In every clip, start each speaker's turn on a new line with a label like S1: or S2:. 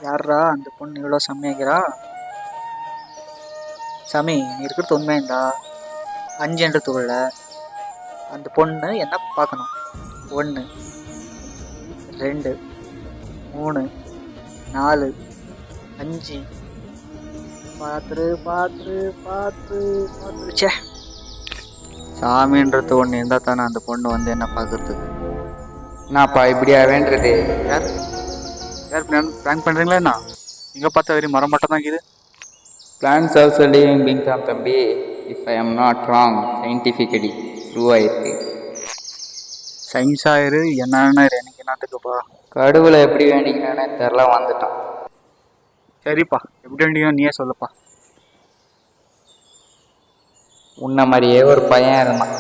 S1: யாரா அந்த பொண்ணு இவ்வளோ செம்மையாகிறா? சாமி, நீ இருக்கிறது உண்மைண்டா. 5 என்ற தூள்ல அந்த பொண்ணு என்ன பார்க்கணும். 1 2 3 4 5 பார்த்துருச்சே. சாமின்றது ஒன்று இருந்தால் தானே அந்த பொண்ணு வந்து என்ன பார்க்கறதுக்கு.
S2: என்னப்பா இப்படியா வேண்டது?
S1: யார் யார் பிளான் பண்ணுறீங்களா? என்ன இங்கே பார்த்தா வெறும் மரம் மட்டும் தான் இருக்குது.
S2: பிளான்ஸ் ஆல்சோ லிவிங் பீங்ஸ் தான் தம்பி. If I am not wrong, scientifically prove ஆயிருக்கு.
S1: சயின்ஸ் ஆயிரு என்னன்னு எனக்கு என்னத்துக்குப்பா.
S2: கடவுளை எப்படி வேண்டிக்கிறானே தெரில, வந்துட்டான்.
S1: சரிப்பா, எப்படி வேண்டிக்கணும் நீயே சொல்லுப்பா.
S2: உன்ன மாதிரியே ஒரு பையன் இருந்தான்.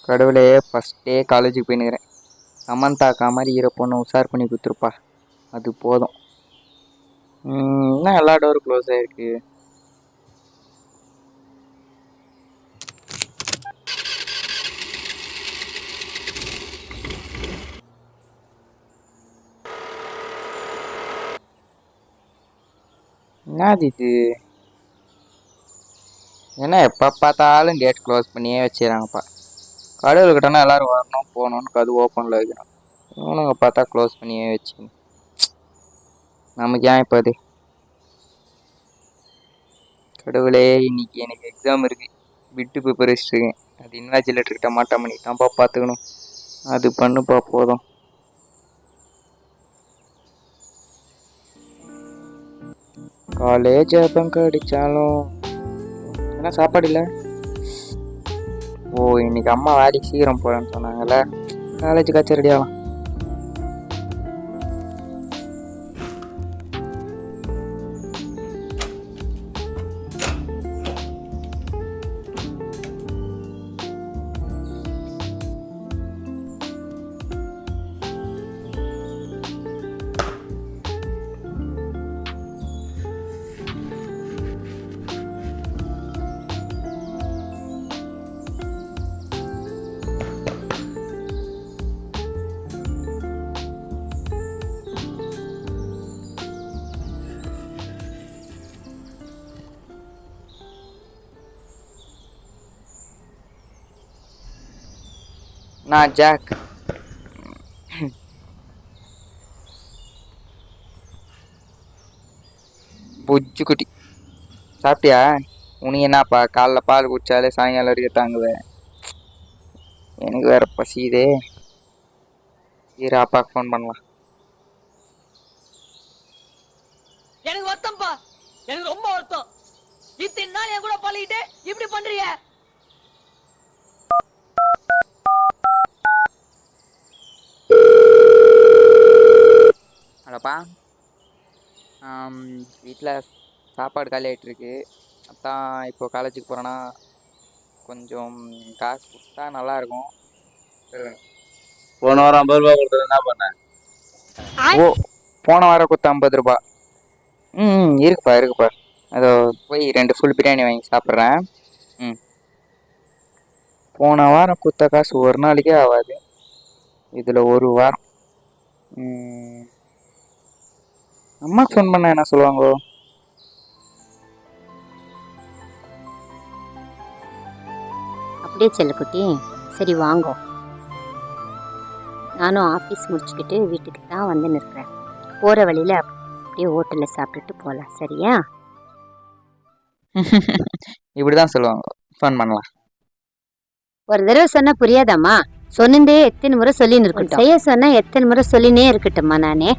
S2: கடவுளே, ஃபஸ்ட்டே காலேஜுக்கு போயின்னுக்கிறேன். சமந்தாக்கா மாதிரி ஹீரோ பொண்ணு உஷார் பண்ணி கொடுத்துருப்பா, அது போதும். இன்னும் எல்லா டோரும் க்ளோஸ் ஆகிருக்கு. என்னது இது? ஏன்னா எப்போ பார்த்தாலும் கேட் க்ளோஸ் பண்ணியே வச்சுக்கிறாங்கப்பா. கடவுள்கிட்டனா எல்லோரும் வரணும் போகணுன்னு அது ஓப்பனில் வைக்கிறோம். இவனுங்க பார்த்தா க்ளோஸ் பண்ணியே வச்சுக்கணும். நமக்கு ஏன் இப்போ அது? கடவுளே, இன்னைக்கு எனக்கு எக்ஸாம் இருக்குது, பிட்டு பேப்பர் வச்சுருக்கேன். அது இன்வாஜிலேட்டர்கிட்ட மாட்டா பண்ணிட்டான்ப்பா, பார்த்துக்கணும். அது பண்ணுப்பா போதும். காலேஜ் பங்க் அடித்தாலும் ஏன்னா சாப்பாடு இல்லை. ஓ, இன்னைக்கு அம்மா வேலைக்கு சீக்கிரம் போகிறேன்னு சொன்னாங்கல்ல, காலேஜுக்காச்சும் ரெடி ஆகலாம். நான் ஜாக். புஜ்ஜு குட்டி, சாப்பிட்டியா? உனக்கு என்னப்பா காலைல பால் குடிச்சாலே சாயங்காலம் வரைக்கும் தாங்குவேன். எனக்கு வேற பசிதே. அப்பாவுக்கு ஃபோன் பண்ணலாம்.
S3: எனக்கு வருத்தம்ப்பா, எனக்கு ரொம்ப வருத்தம். இத்தனை நாள் என் கூட பழகிட்டு இப்படி பண்றீங்க.
S2: ஹலோப்பா, வீட்டில் சாப்பாடு காலி ஆகிட்டுருக்கு. அதான் இப்போ காலேஜுக்கு போகிறேன்னா கொஞ்சம் காசு கொடுத்தா நல்லாயிருக்கும்.
S4: போன வாரம் 50 ரூபா கொடுத்தது என்ன பண்ணேன்?
S2: ஓ, போன வாரம் கொடுத்த 50 ரூபா. இருக்குப்பா. அதோ போய் 2 ஃபுல் பிரியாணி வாங்கி சாப்பிட்றேன். போன வாரம் கொடுத்த காசு ஒரு நாளைக்கே ஆகாது, இதில் ஒரு வாரம். அம்மாக்கு ஃபோன் பண்ண என்ன சொல்லுவாங்களோ?
S5: அப்படியே செல்லக்குட்டி, சரி வாங்கோ. நானும் ஆஃபீஸ் முடிச்சுக்கிட்டு வீட்டுக்கு தான் வந்து நிற்கிறேன். போகிற வழியில் அப்படியே ஹோட்டலில் சாப்பிட்டுட்டு போகலாம், சரியா?
S2: இப்படி தான் சொல்லுவாங்க, ஃபோன் பண்ணலாம்.
S5: ஒரு தடவை சொன்னால் புரியாதாம்மா? சொன்னதே எத்தனை முறை சொல்லின்னு இருக்கட்டும், செய்ய சொன்னால் எத்தனை முறை சொல்லினே இருக்கட்டும்மா நானே.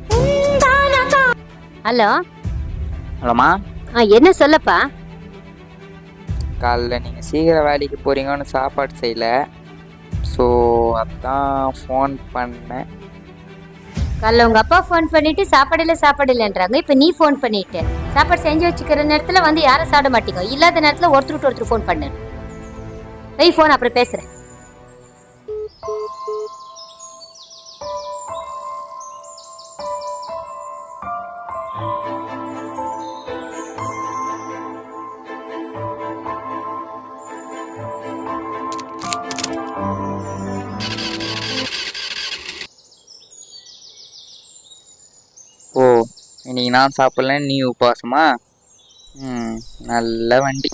S5: ஹலோ.
S2: ஹலோம்மா.
S5: என்ன சொல்லப்பா?
S2: காலைல நீங்கள் சீக்கிரம் வேலைக்கு போகிறீங்கன்னு சாப்பாடு செய்யலை, ஸோ அதான் ஃபோன் பண்ணேன்.
S5: காலைல உங்கள் அப்பா ஃபோன் பண்ணிவிட்டு சாப்பாடு இல்லைன்றாங்க. இப்போ நீ ஃபோன் பண்ணிவிட்டு சாப்பாடு செஞ்சு வச்சுக்கிற நேரத்தில் வந்து யாரும் சாப்பிட மாட்டீங்க. இல்லாத நேரத்தில் ஒருத்தருக்கு ஒருத்தர் ஃபோன் பண்ணு. போய் ஃபோன் அப்புறம் பேசுறேன்.
S2: ஓ, இன்னைக்கு நான் சாப்பிடல, நீ உபவாசமா? நல்ல வண்டி.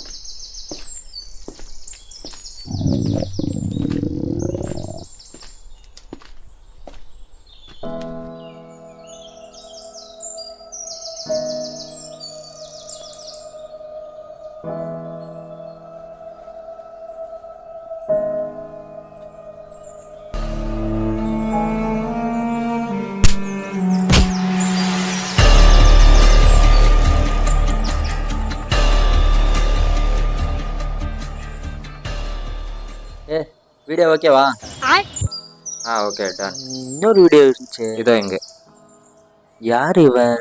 S2: வீடியோ ஓகேவா? Okay done. இன்னொரு வீடியோ இருந்துச்சு, இதோ இங்க. யார் இவன்?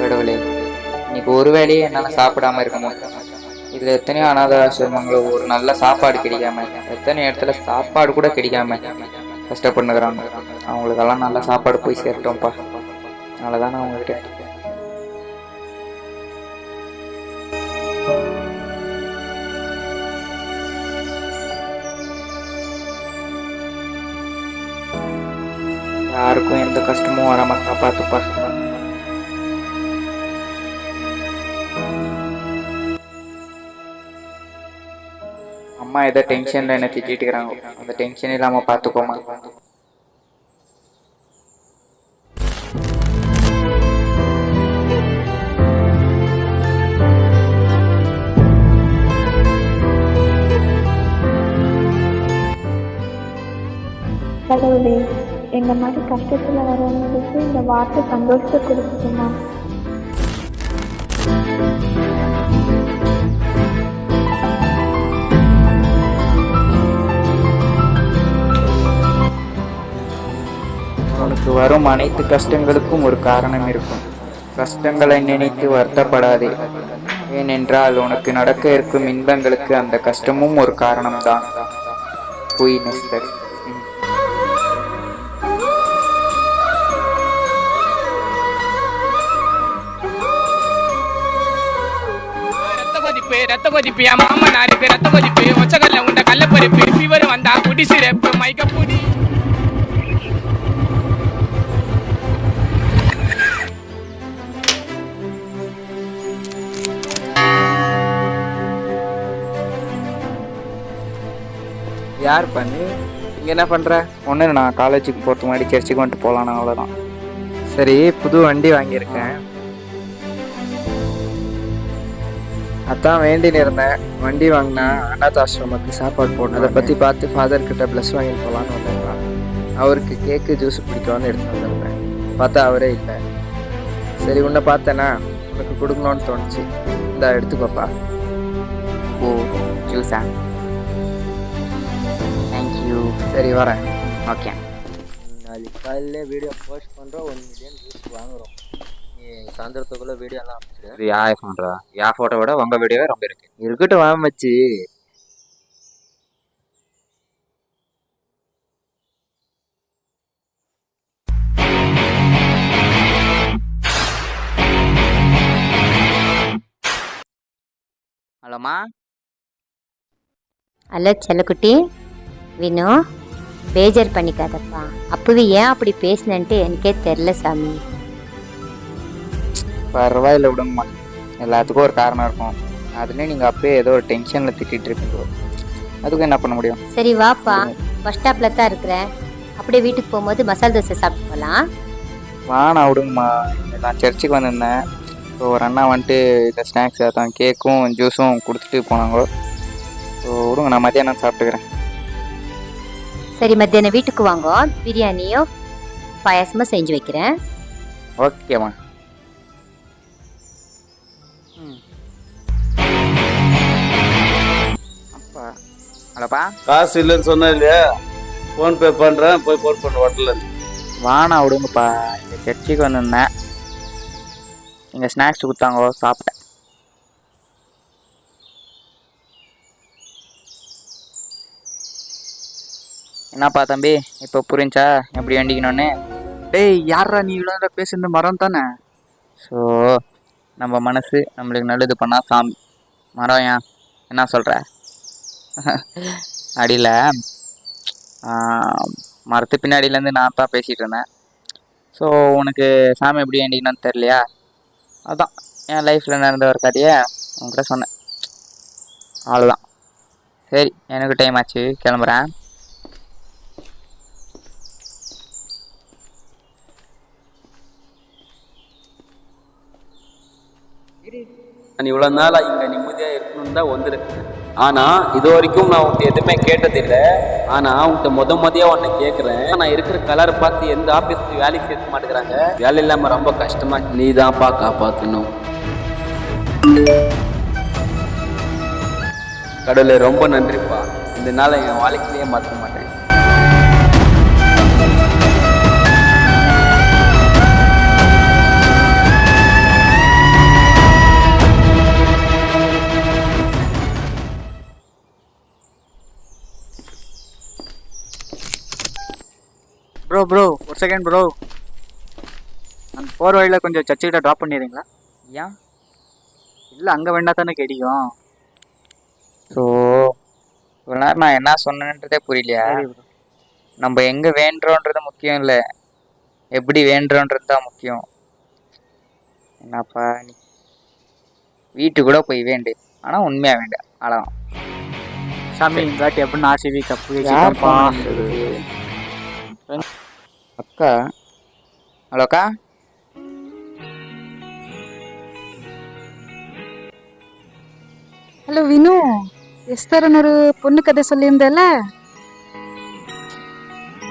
S2: கடவுளே, இன்னைக்கு ஒரு வேளையே என்னால் சாப்பிடாம இருக்கணும். இதில் எத்தனையோ அனாதை ஆசிரமங்களோ ஒரு நல்ல சாப்பாடு கிடைக்காம, எத்தனை இடத்துல சாப்பாடு கூட கிடைக்காம கஷ்டப்படுனுக்குறாங்க. அவங்களுக்கெல்லாம் நல்ல சாப்பாடு போய் சேர்த்தோம்ப்பா. அதனால தான் நான் அவங்ககிட்ட யாருக்கும் எந்த கஷ்டமும் வராம காப்பாத்துப்பா. அம்மா ஏதோ டென்ஷன்ல என்ன திட்டிட்டு இருக்கிறாங்க, அந்த டென்ஷன் இல்லாம பாத்துக்கோமா.
S4: கடவுளே, இந்த மாதிரி கஷ்டத்துல வரவங்களுக்கு இந்த வார்த்தை சந்தோஷத்தை கொடுக்குமா.
S2: உனக்கு வரும் அனைத்து கஷ்டங்களுக்கும் ஒரு காரணம் இருக்கும். கஷ்டங்களை நினைத்து வருத்தப்படாதே, ஏனென்றால் உனக்கு நடக்க இருக்கும் இன்பங்களுக்கு அந்த கஷ்டமும் ஒரு காரணம்தான். குயினெஸ்டர்.
S6: ரத்த கொதிப்பு என் மாமனாருக்கு ரத்த கொதிப்பு, ஒச்சகல்ல உண்ட கள்ளப்பருப்பு, ஃபீவர் வந்தா குடி சிறப்பு, மைக்கப்பூடி.
S2: யார் பண்ணு? இங்கே என்ன பண்ணுற? ஒன்று, நான் காலேஜுக்கு போகிறதுக்கு முன்னாடி சர்ச்சுக்கு வந்துட்டு போகலான்னு, அவ்வளோதான். சரி, புது வண்டி வாங்கியிருக்கேன், அதான் வேண்டின்னு இருந்தேன். வண்டி வாங்கினா அனாத ஆசிரமத்துக்கு சாப்பாடு போடணும், அதை பற்றி பார்த்து ஃபாதர்கிட்ட ப்ளஸ் வாங்கிட்டு போகலான்னு வந்துருக்கான். அவருக்கு கேக்கு ஜூஸ் பிடிக்கும்னு எடுத்து வந்துருந்தேன். பார்த்தா அவரே இல்லை. சரி, உன்னை பார்த்தேன்னா உனக்கு கொடுக்கணும்னு தோணுச்சு, இந்த எடுத்துக்கோப்பா. ஓ, ஜூஸா? தேங்க்யூ. சரி, வரேன். ஓகே. நாளைக்கு காலையில் வீடியோ போஸ்ட் பண்ணுறோம், 1 மில்லியன் வியூஸ் வாங்குகிறோம். சாயந்தரத்துக்குள்ளே வீடியோலாம் இது யார் பண்ணுறா? என் ஃபோட்டோ விட உங்கள் வீடியோவே ரொம்ப இருக்கட்டும் வாமச்சு. ஹலோம்மா.
S5: ஹலோ செல்லக்குட்டி. வினோ, பேஜர் பண்ணிக்காதப்பா. அப்பவே ஏன் அப்படி பேசினேன்ட்டு எனக்கே தெரில சாமி.
S2: பரவாயில்ல விடுங்கம்மா, எல்லாத்துக்கும் ஒரு காரணம் இருக்கும். அதுலேயும் நீங்கள் அப்பயே ஏதோ ஒரு டென்ஷனில் திட்டிகிட்டு இருக்கீங்க, அதுக்கு என்ன பண்ண முடியும்?
S5: சரி வாப்பா, பஸ் ஸ்டாப்பில் தான் இருக்கிறேன். அப்படியே வீட்டுக்கு போகும்போது மசாலா தோசை சாப்பிட்டு போகலாம்.
S2: வாண்ணா விடுங்கம்மா. நான் சர்ச்சுக்கு வந்திருந்தேன், ஸோ ஒரு அண்ணா வந்துட்டு இந்த ஸ்நாக்ஸ் தான் கேக்கும் ஜூஸும் கொடுத்துட்டு போனாங்க. ஸோ விடுங்க, நான் மத்தியானம் சாப்பிட்டுக்கிறேன்.
S5: சரி, மத்தியானம் வீட்டுக்கு வாங்க, பிரியாணியோ பாயாசமா செஞ்சு வைக்கிறேன்.
S2: ஓகேம்மா. அப்பா ஹலோப்பா.
S7: காசு இல்லைன்னு சொன்னா இல்லையா, ஃபோன்பே பண்ணுறேன், போய் ஃபோன் பண்ண ஹோட்டலில்.
S2: வானா விடுங்கப்பா. இந்த சர்ச்சுக்கு வந்திருந்தேன், இங்கே ஸ்நாக்ஸ் கொடுத்தாங்க, சாப்பிட்டேன். என்னப்பா தம்பி, இப்போ புரிஞ்சா எப்படி வேண்டிக்கணும்னு?
S1: டேய் யாரா நீ இவ்வளோ நேரம் பேசுறது மரம் தானே?
S2: ஸோ நம்ம மனசு நம்மளுக்கு நல்லது பண்ணால் சாமி மரம். ஏன் என்ன சொல்கிற? அடியில் மரத்து பின்னாடியிலேருந்து நான் தான் பேசிகிட்டு இருந்தேன். ஸோ உனக்கு சாமி எப்படி வேண்டிக்கணும்னு தெரியலையா? அதான் என் லைஃப்பில் நடந்த ஒரு கதையை உன்கிட்ட சொன்னேன், அவ்வளோதான். சரி, எனக்கு டைம் ஆச்சு, கிளம்புறேன்.
S7: நான் இவ்வளோ நாளாக இங்கே நிம்மதியாக இருக்கணும்னு தான் வந்திருக்கேன். ஆனால் இது வரைக்கும் நான் உன்ட்ட எதுவுமே கேட்டதில்லை. ஆனால் உன்ட்ட முதையாக ஒன்று கேட்குறேன். நான் இருக்கிற கலரை பார்த்து எந்த ஆஃபீஸ்க்கு வேலைக்கு சேர்க்க மாட்டேங்கிறாங்க. வேலை இல்லாமல் ரொம்ப கஷ்டமாக, நீ தான்ப்பா காப்பாற்றணும். கடவுளே ரொம்ப நன்றிப்பா. இந்த நாளை என் வாழ்க்கையிலேயே மாற்ற மாட்டேன்.
S1: ப்ரோ ஒரு செகண்ட் ப்ரோ, அந்த போகிற வழியில் கொஞ்சம் சர்ச்சுக்கிட்ட ட்ராப் பண்ணிடுறீங்களா?
S2: ஏன்?
S1: இல்லை அங்கே வேண்டா தானே கிடைக்கும்.
S2: ஸோ இவ்வளோ நேரம் நான் என்ன சொன்னேன்றதே புரியலையா?
S1: சரி ப்ரோ.
S2: நம்ம எங்கே வேண்டுறோன்றது முக்கியம் இல்லை, எப்படி வேண்டுறோன்றது தான் முக்கியம். என்னப்பா நீ வீட்டு கூட போய் வேண்டு, ஆனால் உண்மையாக வேண்டு, அழகாம்.
S1: சாமி இந்தாட்டி எப்படின்னு ஆசிவி கப்பு
S2: யாருப்பா? அக்கா. ஹலோ அக்கா.
S8: ஹலோ வினு, எஸ்தரன் ஒரு பொண்ணு கதை சொல்லியிருந்தல,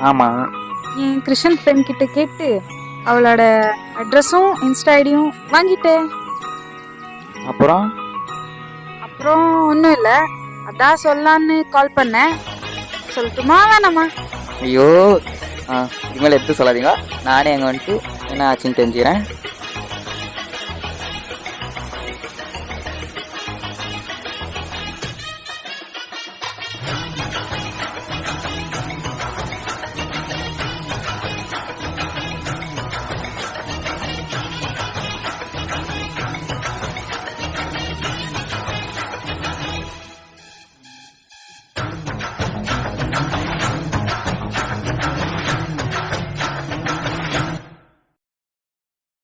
S2: ஆமாம்.
S8: என் கிறிஸ்டியன் ஃப்ரெண்ட் கிட்ட கேட்டு அவளோட அட்ரஸும் இன்ஸ்டா ஐடியும் வாங்கிட்டேன்.
S2: அப்புறம்
S8: ஒன்றும் இல்லை, அதான் சொல்லலான்னு கால் பண்ணேன். சொல்லட்டுமா வேணாமா?
S2: ஐயோ, இனிமேல் எடுத்து சொல்லாதீங்க, நானே அங்கே வந்துட்டு என்ன ஆச்சுன்னு தெரிஞ்சுக்கிறேன்.